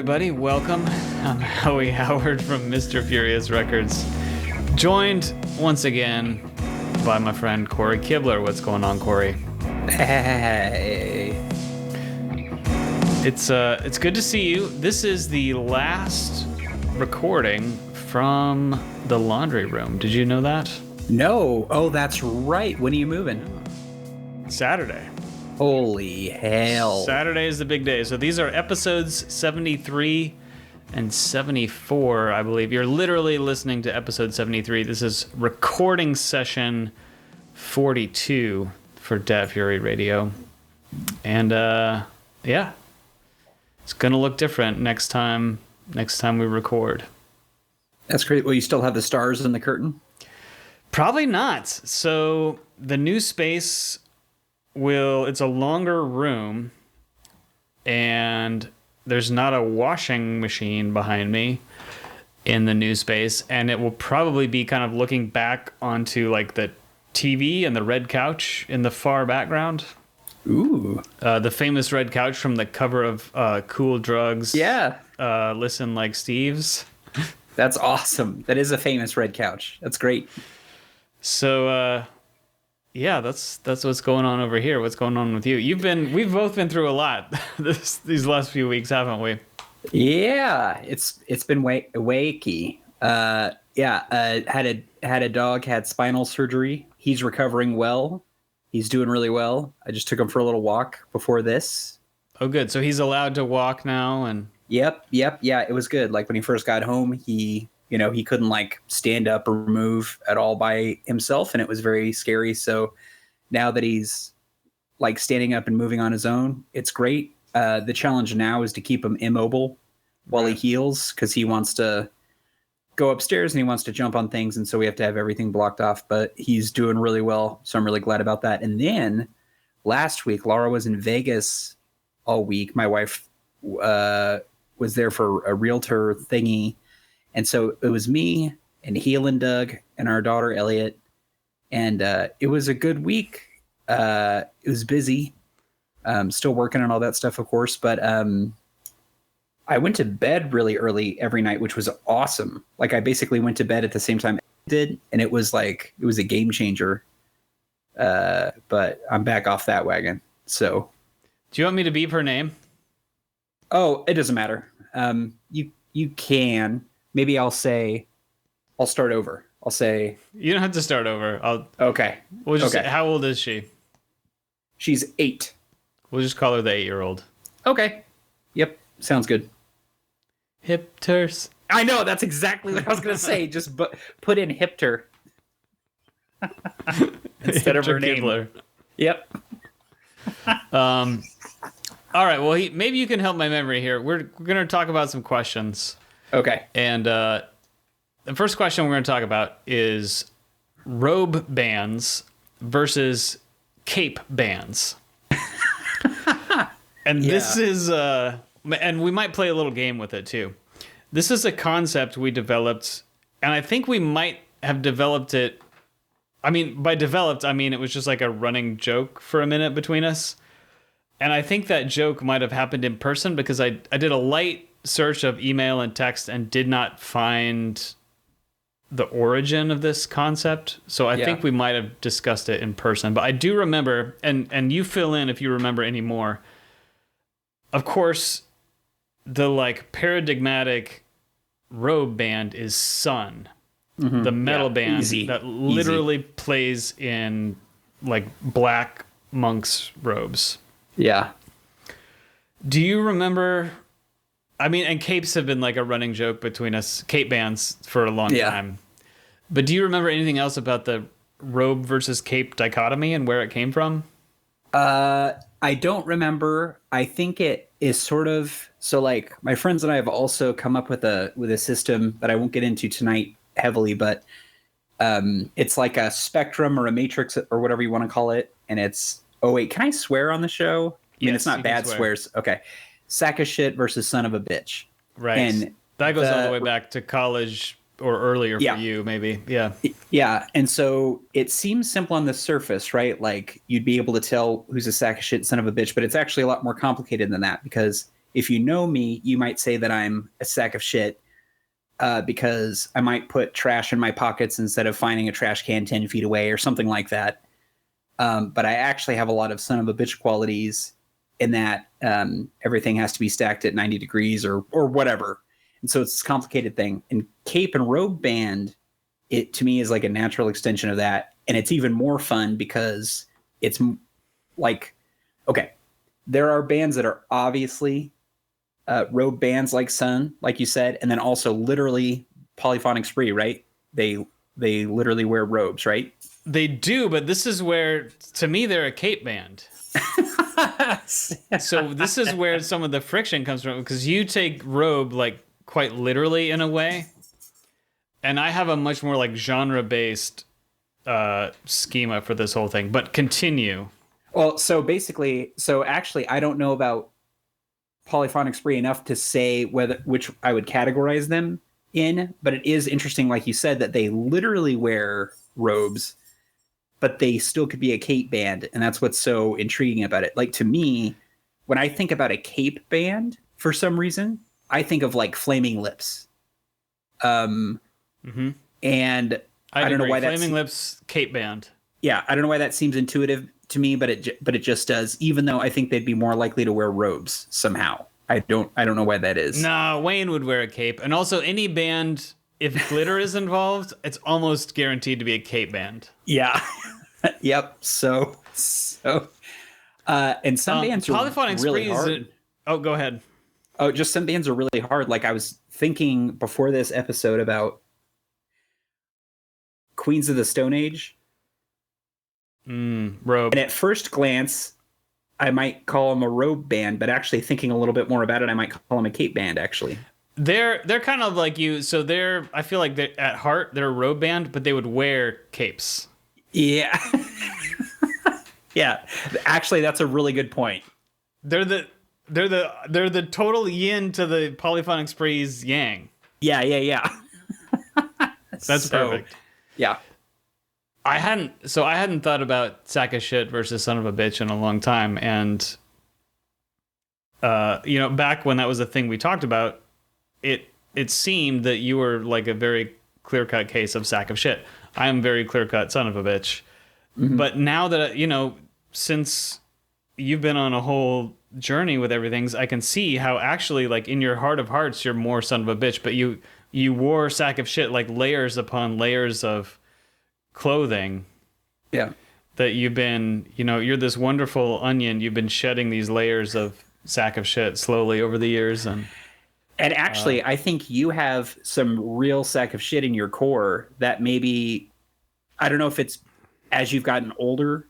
everybody. Welcome. I'm Howie Howard from Mr. Furious Records. Joined once again by my friend Cory Kibler. What's going on, Cory? Hey. It's good to see you. This is the last recording from the laundry room. Did you know that? No. Oh, that's right. When are you moving? Saturday. Holy hell. Saturday is the big day. So these are episodes 73 and 74, I believe. You're literally listening to episode 73. This is recording session 42 for Dat Fury Radio. And yeah, it's going to look different next time we record. That's great. Well, you still have the stars in the curtain? Probably not. So the new space it's a longer room, and there's not a washing machine behind me in the new space, and it will probably be kind of looking back onto like the TV and the red couch in the far background. Ooh. The famous red couch from the cover of Cool Drugs. Yeah. Listen Like Steve's. That's awesome. That is a famous red couch. That's great. So, yeah, that's what's going on over here. What's going on with you? We've both been through a lot these last few weeks, haven't we? Yeah, it's been wakey. Had a dog, had spinal surgery. He's recovering well. He's doing really well. I just took him for a little walk before this. Oh, good. So he's allowed to walk now, and Yep. Yeah, it was good. Like when he first got home, he couldn't like stand up or move at all by himself, and it was very scary. So now that he's like standing up and moving on his own, it's great. The challenge now is to keep him immobile while he heals, because he wants to go upstairs and he wants to jump on things, and so we have to have everything blocked off. But he's doing really well, so I'm really glad about that. And then last week, Laura was in Vegas all week. My wife was there for a realtor thingy. And so it was me and Heel and Doug and our daughter Elliot, and it was a good week. It was busy, still working on all that stuff, of course. But I went to bed really early every night, which was awesome. Like I basically went to bed at the same time I did, and it was a game changer. But I'm back off that wagon. So, do you want me to beep her name? Oh, it doesn't matter. You can. Maybe I'll start over. I'll say... You don't have to start over. Okay. We'll just say, how old is she? She's 8. We'll just call her the 8-year-old. Okay. Yep. Sounds good. Hipters. I know. That's exactly what I was going to say. Just put in Hipter. Instead of her name. Kibler. Yep. All right. Well, maybe you can help my memory here. We're going to talk about some questions. Okay. And the first question we're going to talk about is robe bands versus cape bands. And this is, and we might play a little game with it too. This is a concept we developed, and I think we might have developed it. I mean, by developed, I mean it was just like a running joke for a minute between us. And I think that joke might have happened in person, because I did a light search of email and text and did not find the origin of this concept. So I think we might have discussed it in person. But I do remember, and you fill in if you remember any more. Of course, the like paradigmatic Robe band is Sun, the metal band that literally plays in like black monks' robes. Yeah. Do you remember? I mean, and capes have been like a running joke between us, cape bands, for a long time. But do you remember anything else about the robe versus cape dichotomy and where it came from? I don't remember. I think it is sort of, so like my friends and I have also come up with a system that I won't get into tonight heavily, but it's like a spectrum or a matrix or whatever you want to call it. And it's, oh wait, can I swear on the show? I mean, it's not bad swears. Okay. Sack of shit versus son of a bitch. Right. And that goes all the way back to college or earlier for you, maybe. Yeah. Yeah. And so it seems simple on the surface, right? Like you'd be able to tell who's a sack of shit, son of a bitch, but it's actually a lot more complicated than that, because if you know me, you might say that I'm a sack of shit because I might put trash in my pockets instead of finding a trash can 10 feet away or something like that. But I actually have a lot of son of a bitch qualities in that everything has to be stacked at 90 degrees or whatever. And so it's this complicated thing. And cape and robe band, it to me is like a natural extension of that. And it's even more fun because it's like, okay, there are bands that are obviously robe bands like Sun, like you said, and then also literally Polyphonic Spree, right? They literally wear robes, right? They do, but this is where, to me, they're a cape band. So this is where some of the friction comes from, because you take robe like quite literally in a way, and I have a much more like genre-based schema for this whole thing. But continue. Well, so actually, I don't know about Polyphonic Spree enough to say which I would categorize them in, but it is interesting, like you said, that they literally wear robes, but they still could be a cape band, and that's what's so intriguing about it. Like, to me, when I think about a cape band, for some reason, I think of like Flaming Lips. And I don't know why that's Flaming Lips cape band. Yeah, I don't know why that seems intuitive to me, but it just does. Even though I think they'd be more likely to wear robes somehow. I don't know why that is. No, Wayne would wear a cape, and also any band, if glitter is involved, it's almost guaranteed to be a cape band. Yeah. Yep. So, and some bands are really hard. Oh, go ahead. Oh, just some bands are really hard. Like I was thinking before this episode about Queens of the Stone Age. Robe. And at first glance, I might call them a robe band, but actually thinking a little bit more about it, I might call them a cape band, actually. They're kind of like you. So I feel like at heart, they're a robe band, but they would wear capes. Yeah. Yeah. Actually, that's a really good point. They're the total yin to the Polyphonic Spree's yang. Yeah. That's perfect. Yeah. I hadn't thought about sack of shit versus son of a bitch in a long time, and back when that was a thing we talked about, it seemed that you were like a very clear-cut case of sack of shit. I am very clear-cut son of a bitch. Mm-hmm. But now that since you've been on a whole journey with everything, I can see how actually, like, in your heart of hearts, you're more son of a bitch, but you wore sack of shit like layers upon layers of clothing. Yeah. That you've been, you're this wonderful onion. You've been shedding these layers of sack of shit slowly over the years. And actually, I think you have some real sack of shit in your core that maybe, I don't know if it's as you've gotten older,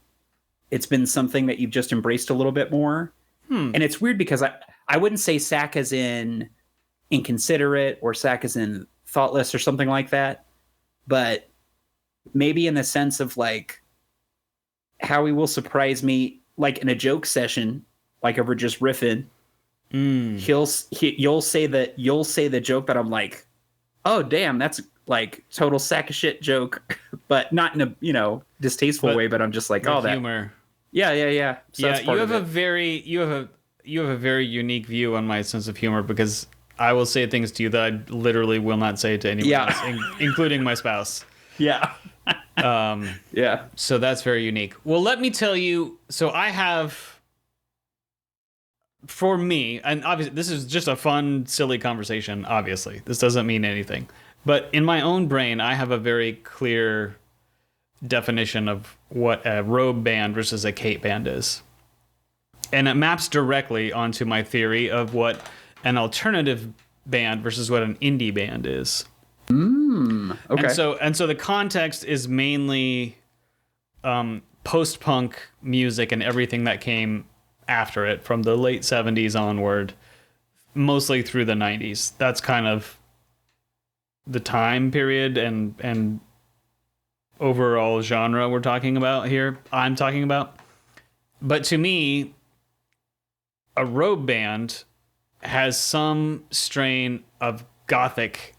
it's been something that you've just embraced a little bit more. And it's weird because I wouldn't say sack as in inconsiderate or sack as in thoughtless or something like that. But maybe in the sense of like Howie will surprise me, like in a joke session, like over just riffing. You'll say the joke, but I'm like, oh damn, that's like total sack of shit joke, but not in a distasteful way. But I'm just like, oh, that humor. Yeah. So yeah, you have a very unique view on my sense of humor, because I will say things to you that I literally will not say to anyone else, including my spouse. Yeah. Yeah. So that's very unique. Well, let me tell you. So I have, for me, and obviously this is just a fun, silly conversation. Obviously, this doesn't mean anything. But in my own brain, I have a very clear definition of what a robe band versus a cape band is. And it maps directly onto my theory of what an alternative band versus what an indie band is. Okay. And so the context is mainly post-punk music and everything that came after it from the late 70s onward, mostly through the 90s. That's kind of the time period and overall genre we're talking about here. I'm talking about. But to me, a robe band has some strain of gothic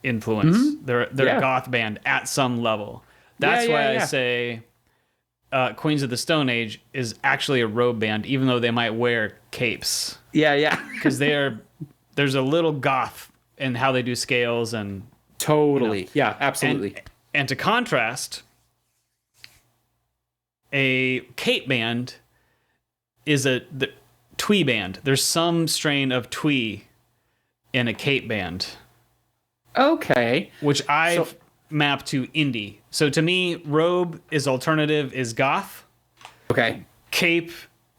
influence. They're a goth band at some level. That's why I say Queens of the Stone Age is actually a robe band, even though they might wear capes. Yeah. Because there's a little goth in how they do scales and Totally. Yeah, absolutely. And to contrast, a cape band is the twee band. There's some strain of twee in a cape band. Okay. Which I've mapped to indie. So to me, Robe is alternative, is goth. Okay. Cape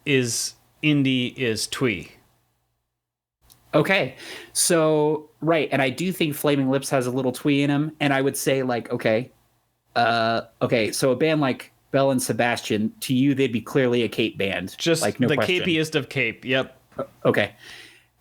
is indie, is twee. Okay. So, right. And I do think Flaming Lips has a little twee in him. And I would say, like, okay. So a band like Belle and Sebastian, to you, they'd be clearly a cape band. Just like, no the question. capiest of cape. Yep. Okay.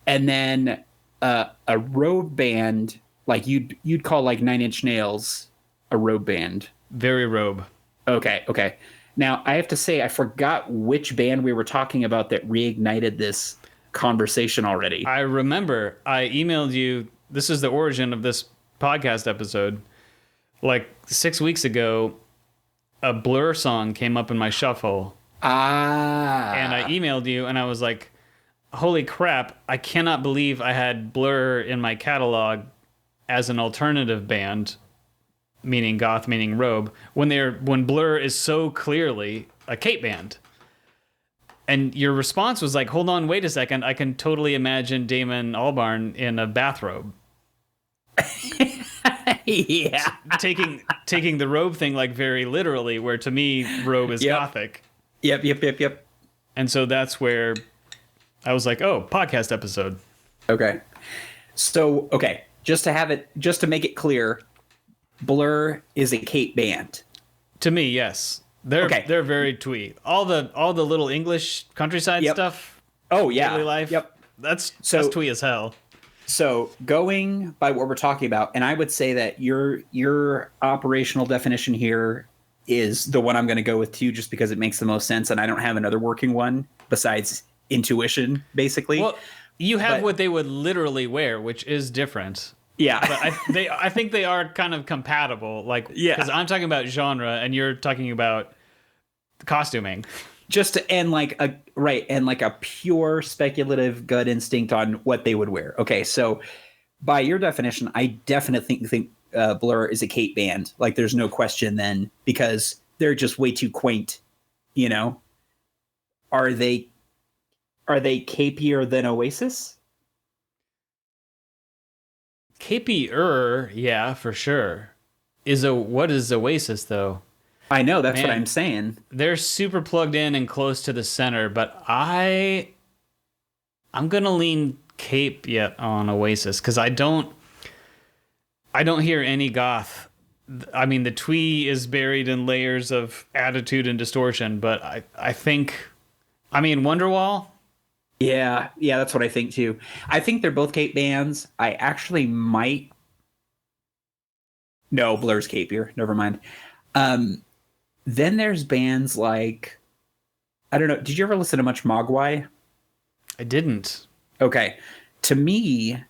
And then a robe band, like you'd call like Nine Inch Nails a robe band. Very Robe. Okay. Now, I have to say, I forgot which band we were talking about that reignited this conversation already. I remember I emailed you. This is the origin of this podcast episode. Like 6 weeks ago, a Blur song came up in my shuffle. And I emailed you and I was like, holy crap, I cannot believe I had Blur in my catalog as an alternative band, meaning goth, meaning Robe, when Blur is so clearly a cape band. And your response was like, hold on, wait a second, I can totally imagine Damon Albarn in a bathrobe. Yeah. Taking the robe thing like very literally, where to me, Robe is gothic. Yep. And so that's where I was like, oh, podcast episode. Okay. So, just to make it clear, Blur is a cape band. To me, yes. They're very twee. All the little English countryside stuff. Oh yeah. Daily life. Yep. That's twee as hell. So going by what we're talking about, and I would say that your operational definition here is the one I'm going to go with too, just because it makes the most sense, and I don't have another working one besides intuition, basically. Well, you have what they would literally wear, which is different. Yeah. But I think they are kind of compatible. Like, because I'm talking about genre and you're talking about costuming. And like a pure speculative gut instinct on what they would wear. Okay, so by your definition, I definitely think Blur is a cape band. Like, there's no question then, because they're just way too quaint. You know, are they capier than Oasis? Capier, yeah, for sure. What is Oasis though? I know, that's what I'm saying. They're super plugged in and close to the center, but I'm gonna lean cape yet on Oasis because I don't hear any goth. I mean, the twee is buried in layers of attitude and distortion, but I think, Wonderwall. Yeah, that's what I think too. I think they're both cape bands. I actually might. No, Blur's capier. Never mind. Then there's bands like, I don't know. Did you ever listen to much Mogwai? I didn't. Okay. To me,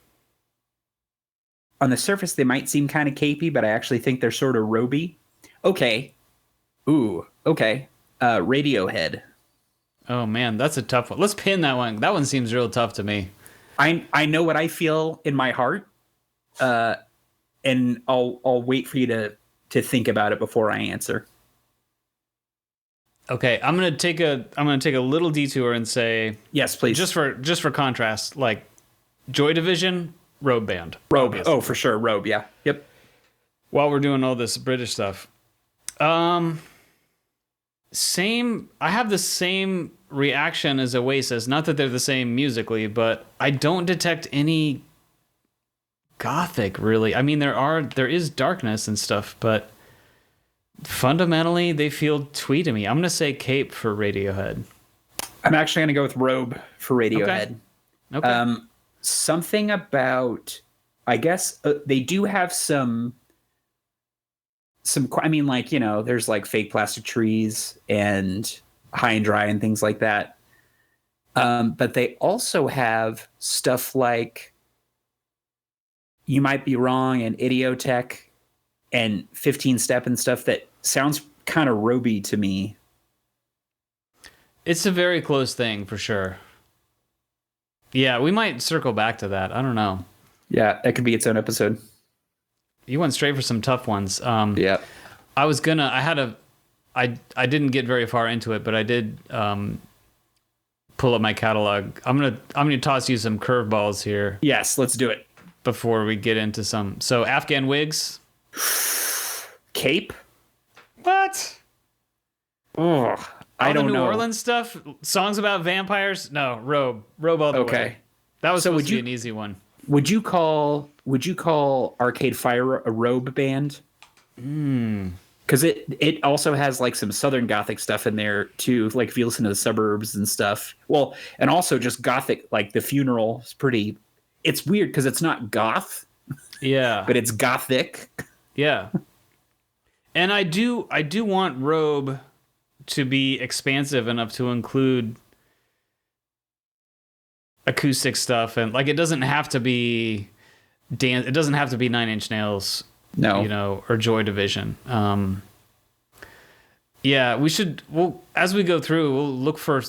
on the surface, they might seem kind of capey, but I actually think they're sort of roby. Okay. Ooh, okay. Radiohead. Oh man, that's a tough one. Let's pin that one. That one seems real tough to me. I know what I feel in my heart, and I'll wait for you to think about it before I answer. Okay, I'm gonna take a little detour and say yes, please. Just for contrast, like Joy Division, Robe band. Robe. Obviously. Oh, for sure, Robe. Yeah. Yep. While we're doing all this British stuff, same. I have the same reaction as Oasis. Not that they're the same musically, but I don't detect any gothic really. I mean, there is darkness and stuff, but fundamentally they feel twee to me. I'm gonna say cape for Radiohead. I'm actually gonna go with Robe for Radiohead. Okay. Something about, I guess they do have some. I mean, like, you know, there's like Fake Plastic Trees and High and Dry and things like that. But they also have stuff like You Might Be Wrong and Idiotech and 15 Step and stuff that sounds kind of roby to me. It's a very close thing for sure. Yeah, we might circle back to that. I don't know. Yeah, that could be its own episode. You went straight for some tough ones. Yeah. I didn't get very far into it, but I did pull up my catalog. I'm gonna toss you some curveballs here. Yes, let's do it. Before we get into some. So Afghan Wigs. Cape? What? Oh, I don't know. New Orleans stuff? Songs about vampires? No, Robe. Robe all the way. That was supposed to be an easy one. Would you call Arcade Fire a Robe band? Because it also has like some Southern Gothic stuff in there too. Like if you listen to the Suburbs and stuff. Well, and also just Gothic, like The Funeral is pretty. It's weird because it's not goth. Yeah. But it's Gothic. Yeah. And I do want Robe to be expansive enough to include acoustic stuff, and like it doesn't have to be dance. It doesn't have to be Nine Inch Nails, no, or Joy Division. Yeah, we should. Well, as we go through, we'll look for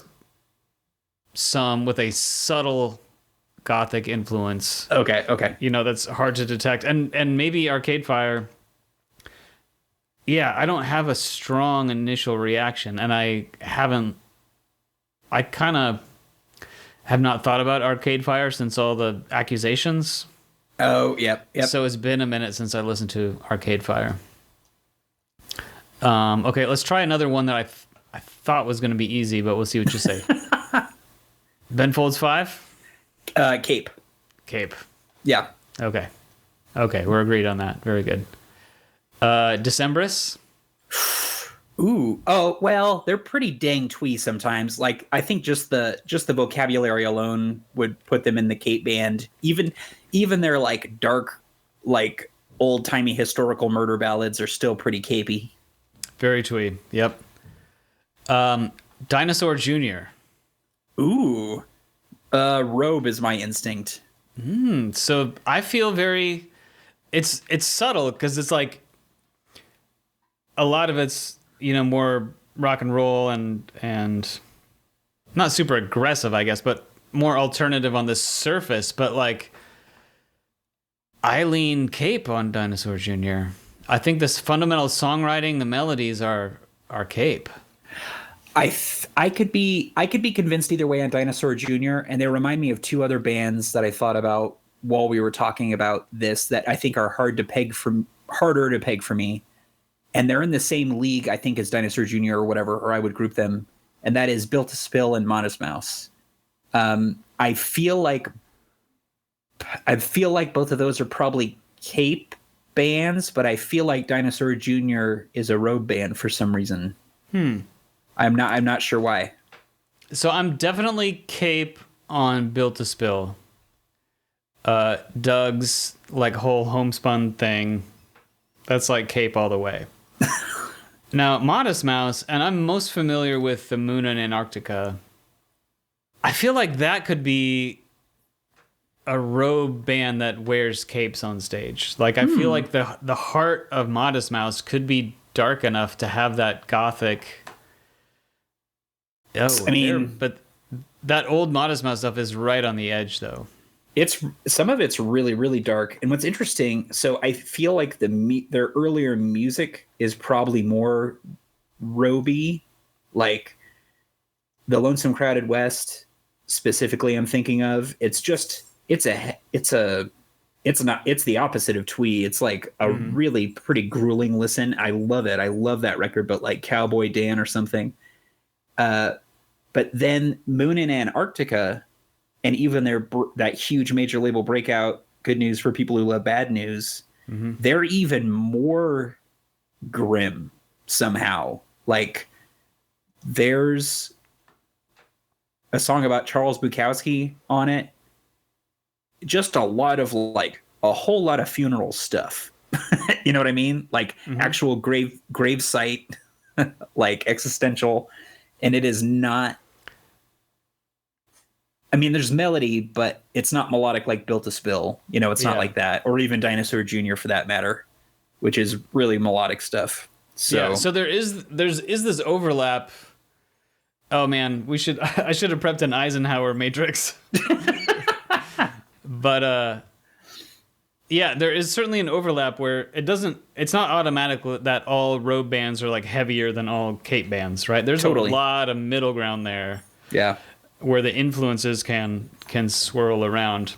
some with a subtle Gothic influence. Okay. That's hard to detect, and maybe Arcade Fire. Yeah, I don't have a strong initial reaction, and I kind of have not thought about Arcade Fire since all the accusations. Oh, yep. So it's been a minute since I listened to Arcade Fire. Okay, let's try another one that I thought was going to be easy, but we'll see what you say. Ben Folds 5? Cape. Yeah. Okay, we're agreed on that. Very good. Decemberists? Ooh. Oh, well, they're pretty dang twee sometimes. Like I think just the vocabulary alone would put them in the Cape band. Even their like dark, like old-timey historical murder ballads are still pretty capey. Very twee. Yep. Dinosaur Jr. Ooh. Robe is my instinct. So I feel very it's subtle because it's like a lot of it's, more rock and roll and not super aggressive, I guess, but more alternative on the surface. But like, I lean Cape on Dinosaur Jr. I think this fundamental songwriting, the melodies are Cape. I could be convinced either way on Dinosaur Jr. And they remind me of two other bands that I thought about while we were talking about this that I think are harder to peg for me. And they're in the same league, I think, as Dinosaur Jr. or whatever, or I would group them. And that is Built to Spill and Modest Mouse. I feel like both of those are probably Cape bands, but I feel like Dinosaur Jr. is a Robe band for some reason. I'm not sure why. So I'm definitely Cape on Built to Spill. Doug's like whole homespun thing, that's like Cape all the way. Now, Modest Mouse, and I'm most familiar with the Moon in Antarctica. I feel like that could be a Robe band that wears capes on stage. Like I feel like the heart of Modest Mouse could be dark enough to have that Gothic. But that old Modest Mouse stuff is right on the edge, though. Some of it's really, really dark. And what's interesting, so I feel like their earlier music is probably more Roby, like the Lonesome Crowded West specifically. I'm thinking of it's the opposite of twee. It's like a really pretty grueling listen. I love it. I love that record, but like Cowboy Dan or something. But then Moon in Antarctica, and even that huge major label breakout, Good News for People Who Love Bad News, they're even more grim somehow. Like there's a song about Charles Bukowski on it. Just a whole lot of funeral stuff. You know what I mean? Like actual grave site, like existential. And it is not, I mean, there's melody, but it's not melodic like Built to Spill. It's not like that. Or even Dinosaur Jr. for that matter, which is really melodic stuff. So there's this overlap Oh man, I should have prepped an Eisenhower matrix. But yeah, there is certainly an overlap where it's not automatic that all Robe bands are like heavier than all Cape bands, right? There's Totally. a lot of middle ground there. Yeah. Where the influences can swirl around.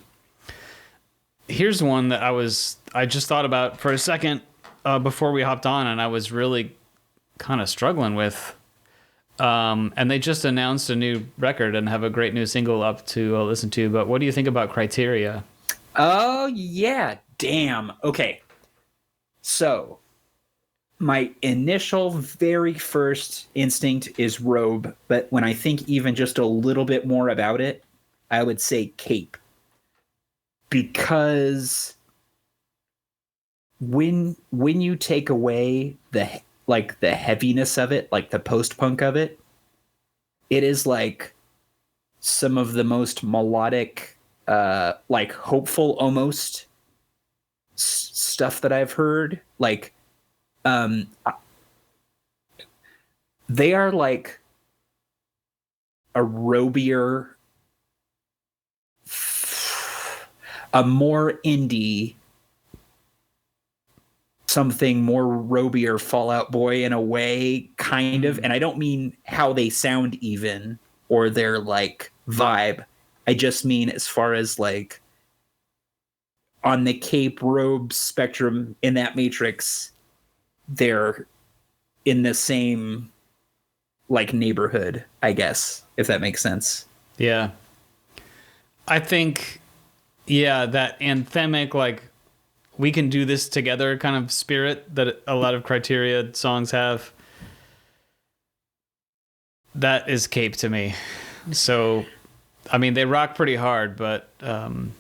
Here's one that I just thought about for a second before we hopped on, and I was really kind of struggling with. And they just announced a new record and have a great new single up to listen to. But what do you think about Criteria? Oh, yeah. Damn. Okay. So, my initial very first instinct is Robe, but when I think even just a little bit more about it, I would say Cape. Because when you take away the heaviness of it, like the post-punk of it, it is like some of the most melodic, like hopeful almost stuff that I've heard. Like, they are like a robier, a more indie, something more robier Fall Out Boy in a way, kind of. And I don't mean how they sound even or their like vibe. I just mean as far as like on the Cape Robe spectrum in that matrix, they're in the same like neighborhood, I guess, if that makes sense. Yeah. I think, yeah, that anthemic, like, we can do this together kind of spirit that a lot of Criteria songs have. That is Cape to me. So, I mean, they rock pretty hard, but I'm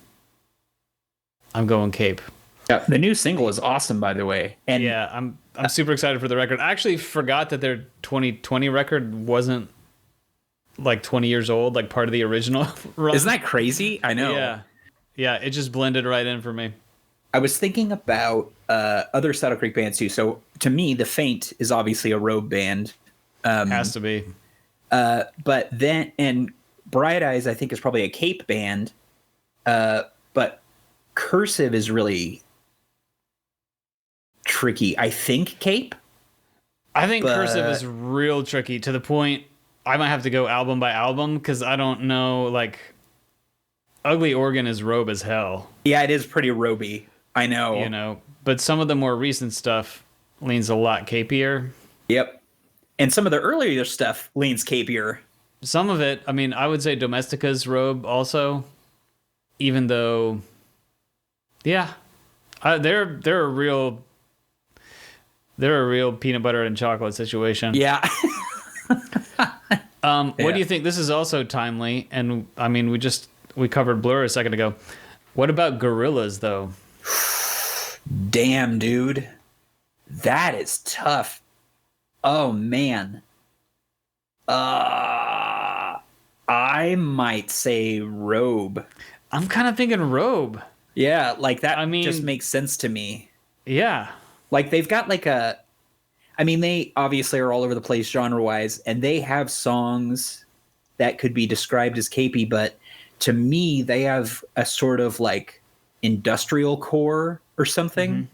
going Cape. Yeah, the new single is awesome, by the way. And yeah, I'm super excited for the record. I actually forgot that their 2020 record wasn't like 20 years old, like part of the original run. Isn't that crazy? I know. Yeah. Yeah, it just blended right in for me. I was thinking about other Saddle Creek bands too. So to me, The Faint is obviously a Robe band. Has to be. But then, and Bright Eyes, I think, is probably a Cape band. But Cursive is really tricky. I think Cape. I think Cursive is real tricky to the point I might have to go album by album because I don't know, like, Ugly Organ is Robe as hell. Yeah, it is pretty Roby. I know. You know, but some of the more recent stuff leans a lot capier. Yep. And some of the earlier stuff leans capier. Some of it, I mean, I would say Domestica's Robe also, even though, yeah, they're a real peanut butter and chocolate situation. Yeah. What do you think? This is also timely, and I mean, we covered Blur a second ago. What about Gorillaz, though? Damn, dude. That is tough. Oh, man. I might say Robe. I'm kind of thinking Robe. Yeah, like that, I mean, just makes sense to me. Yeah. Like they've got like I mean, they obviously are all over the place genre-wise, and they have songs that could be described as capey, but to me, they have a sort of like industrial core or something.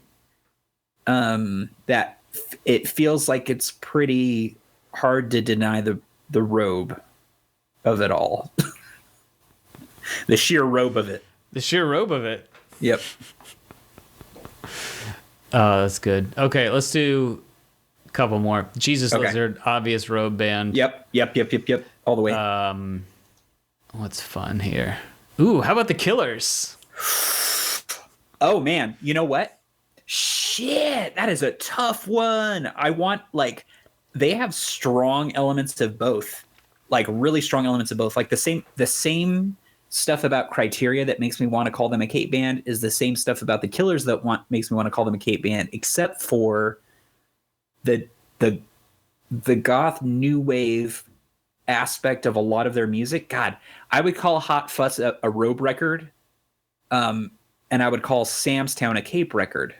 That it feels like it's pretty hard to deny the Robe of it all. The sheer Robe of it. The sheer Robe of it. Yep. Oh, that's good. Okay, let's do a couple more. Jesus Okay. Lizard, obvious Robe band. Yep. All the way. What's fun here? Ooh, how about the Killers? Oh, man. You know what? Shit, that is a tough one. I want, like, they have strong elements of both. Like, really strong elements of both. Like, the same stuff about Criteria that makes me want to call them a Cape band is the same stuff about the Killers that makes me want to call them a Cape band, except for the goth new wave aspect of a lot of their music. God, I would call Hot Fuss a Robe record, and I would call Sam's Town a Cape record.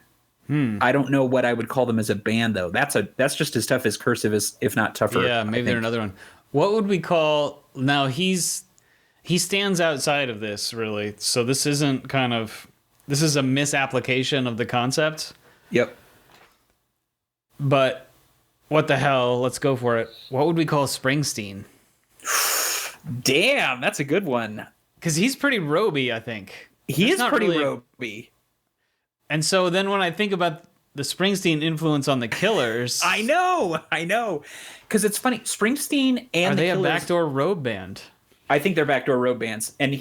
I don't know what I would call them as a band, though. That's just as tough as Cursive is, if not tougher. Yeah, maybe they're another one. What would we call now? He stands outside of this really, so this isn't kind of this is a misapplication of the concept. Yep. But what the hell? Let's go for it. What would we call Springsteen? Damn, that's a good one. Because he's pretty Roby, I think. He is pretty really Roby. And so then when I think about the Springsteen influence on the Killers, I know. Because it's funny, Springsteen and are the they Killers, a backdoor Robe band? I think they're backdoor Robe bands, and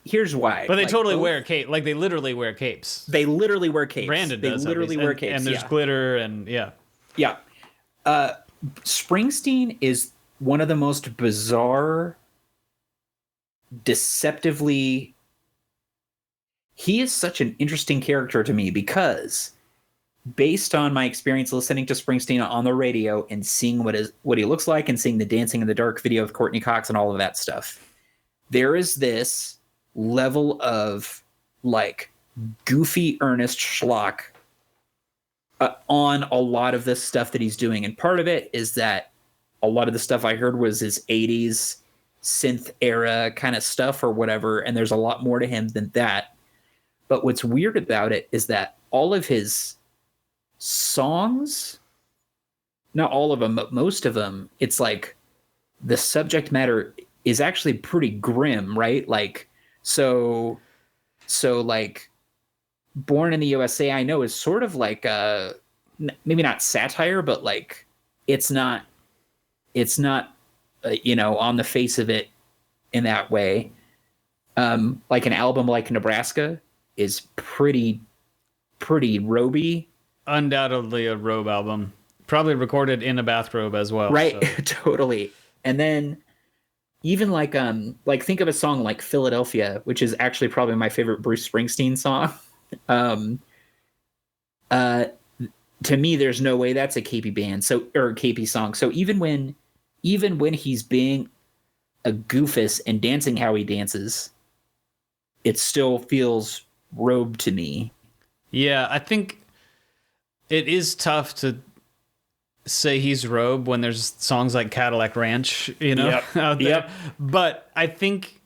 here's why. But they like, totally wear cape, like they literally wear capes. They literally wear capes. Brandon they does. literally wear capes, and there's glitter and yeah. Yeah. Springsteen is one of the most bizarre, deceptively. He is such an interesting character to me because, based on my experience listening to Springsteen on the radio and seeing what he looks like and seeing the Dancing in the Dark video with Courtney Cox and all of that stuff, there is this level of like goofy, earnest schlock on a lot of this stuff that he's doing. And part of it is that a lot of the stuff I heard was his 80s synth era kind of stuff or whatever. And there's a lot more to him than that. But what's weird about it is that all of his songs, not all of them, but most of them, it's like the subject matter is actually pretty grim, right? Like, so like Born in the USA, I know is sort of like maybe not satire, but like it's not on the face of it in that way. Like an album like Nebraska is pretty Roby. Undoubtedly a Robe album, probably recorded in a bathrobe as well, right? So. Totally. And then even like think of a song like Philadelphia, which is actually probably my favorite Bruce Springsteen song. To me, there's no way that's a capey band, or a capey song. So even when he's being a goofus and dancing how he dances, it still feels Robe to me. Yeah, I think it is tough to say he's Robe when there's songs like Cadillac Ranch, out there. Yep. But I think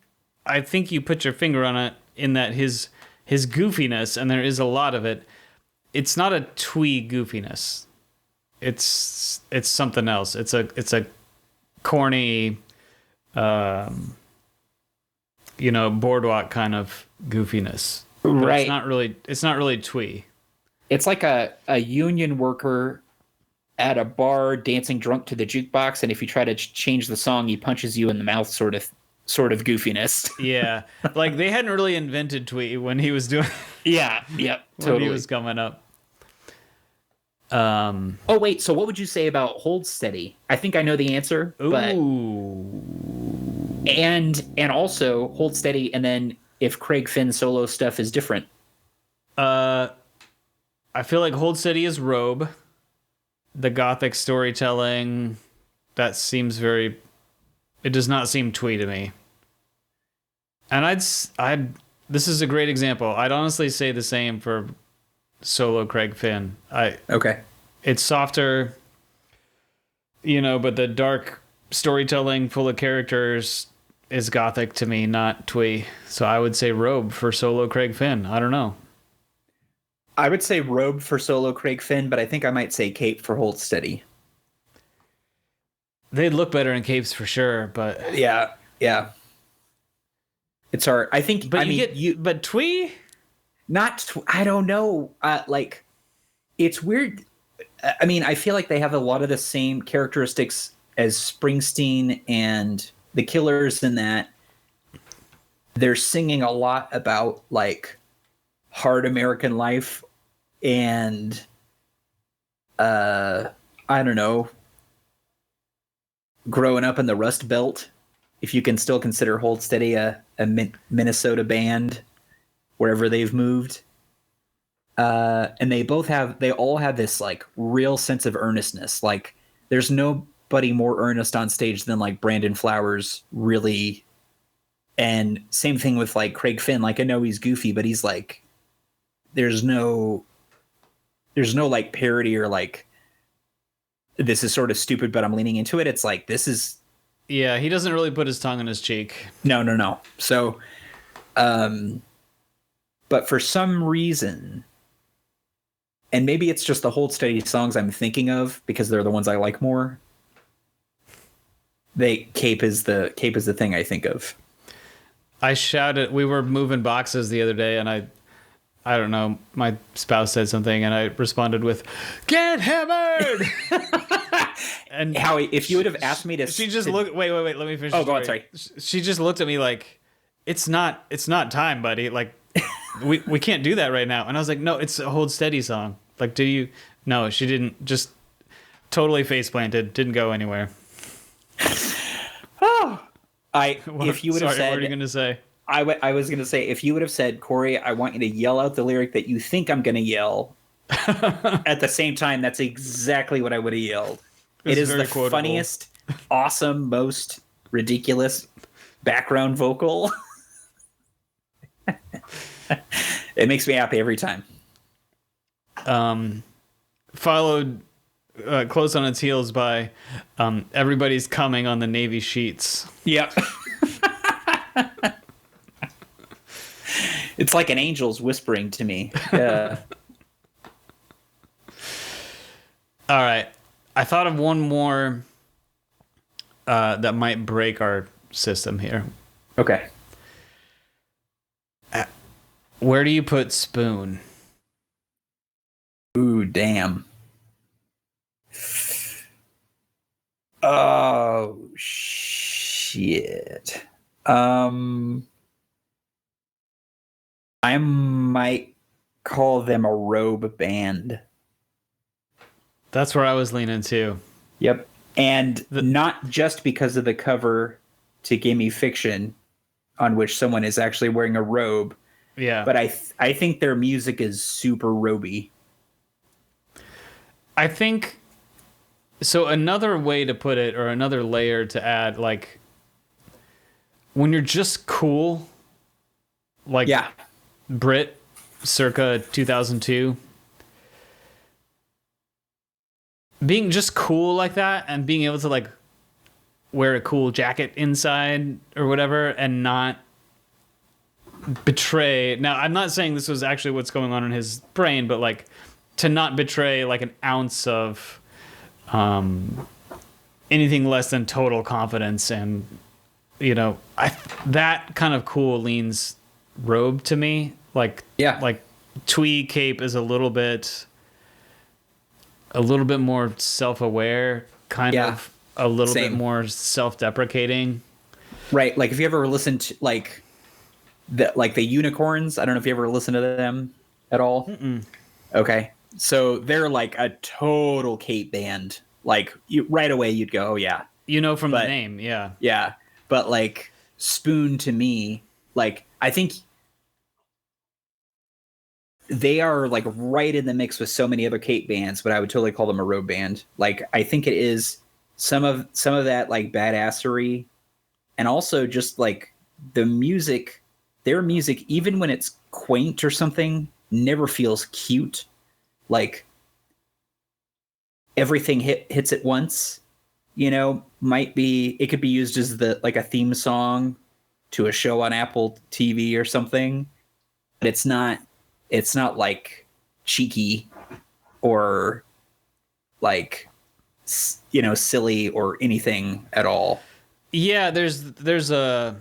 you put your finger on it in that his goofiness, and there is a lot of it. It's not a twee goofiness. It's something else. It's a corny, boardwalk kind of goofiness. But right. It's not really twee. It's like a union worker at a bar dancing drunk to the jukebox, and if you try to change the song, he punches you in the mouth, sort of goofiness. Yeah, like they hadn't really invented twee when he was doing. Yeah, totally. When he was coming up. Oh wait, so what would you say about Hold Steady? I think I know the answer. But and also Hold Steady, and then if Craig Finn solo stuff is different. I feel like Hold Steady is Robe. The gothic storytelling, that seems it does not seem twee to me. And this is a great example. I'd honestly say the same for solo Craig Finn. Okay. It's softer, but the dark storytelling full of characters is gothic to me, not twee. So I would say Robe for solo Craig Finn. I don't know. I would say Robe for solo Craig Finn, but I think I might say Cape for Hold Steady. They'd look better in capes for sure, but yeah. It's hard. I think. But but twee? I don't know. Like, it's weird. I mean, I feel like they have a lot of the same characteristics as Springsteen and the Killers in that they're singing a lot about like hard American life and I don't know, growing up in the Rust Belt, if you can still consider Hold Steady a Minnesota band wherever they've moved. And they all have this like real sense of earnestness. Like there's nobody more earnest on stage than like Brandon Flowers, really. And same thing with like Craig Finn. Like I know he's goofy, but he's like, there's no like parody or like, this is sort of stupid, but I'm leaning into it. It's like, this is Yeah, he doesn't really put his tongue in his cheek. No. So, but for some reason, and maybe it's just the Hold Steady songs I'm thinking of because they're the ones I like more. Cape is the thing I think of. I shouted. We were moving boxes the other day, and I don't know. My spouse said something, and I responded with, "Get hammered!" And Howie, if you would have asked me to, she just looked. Wait. Let me finish. Oh, go on. Sorry. She just looked at me like, "It's not time, buddy. Like, we can't do that right now." And I was like, "No, it's a Hold Steady song. Like, do you?" No, she didn't. Just totally face planted. Didn't go anywhere. Oh, if you would have said, what are you going to say? I was going to say, if you would have said, Corey, I want you to yell out the lyric that you think I'm going to yell at the same time, that's exactly what I would have yelled. It is the quotable, funniest, awesome, most ridiculous background vocal. It makes me happy every time. Followed close on its heels by Everybody's Coming on the Navy Sheets. Yep. It's like an angel's whispering to me. Yeah. All right. I thought of one more that might break our system here. Okay. Where do you put Spoon? Ooh, damn. Oh, shit. I might call them a Robe band. That's where I was leaning too. Yep. And not just because of the cover to Gimme Fiction, on which someone is actually wearing a robe. Yeah. But I think their music is super roby. I think so. Another way to put it, or another layer to add, like when you're just cool, like Brit circa 2002, being just cool like that and being able to like wear a cool jacket inside or whatever and not betray. Now, I'm not saying this was actually what's going on in his brain, but like to not betray like an ounce of anything less than total confidence. And, you know, that kind of cool leans Robe to me. Like, like Twee Cape is a little bit more self-aware, kind of a little bit more self-deprecating. Right. Like if you ever listened to like the Unicorns, I don't know if you ever listened to them at all. Mm-mm. Okay. So they're like a total Cape band. Like right away you'd go, oh yeah. You know from the name, yeah. Yeah. But like Spoon to me, like I think they are like right in the mix with so many other Cape bands, but I would totally call them a Robe band. Like I think it is some of that like badassery, and also just like the music, their music, even when it's quaint or something, never feels cute. Like everything hits at once, you know, it could be used as like a theme song to a show on Apple TV or something, but it's not like cheeky or like, you know, silly or anything at all. Yeah, there's a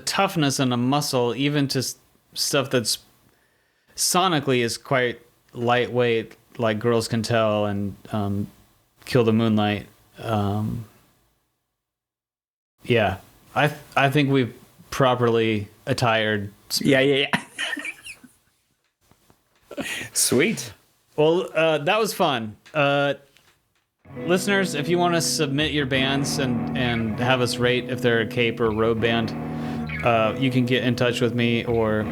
toughness and a muscle even to stuff that's sonically is quite lightweight, like Girls Can Tell and Kill the Moonlight. Yeah, I think we've properly attired. Yeah. Sweet. Well, that was fun. Listeners, if you want to submit your bands and have us rate if they're a Cape or Robe band, you can get in touch with me or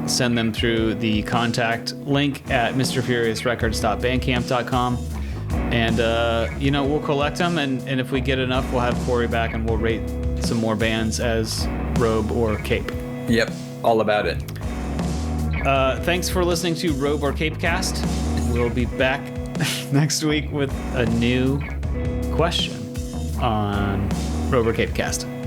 send them through the contact link at mrfuriousrecords.bandcamp.com. And, you know, we'll collect them. And if we get enough, we'll have Cory back and we'll rate some more bands as Robe or Cape. Yep. All about it. Thanks for listening to Robe or Cape Cast. We'll be back next week with a new question. on Robe or Capecast.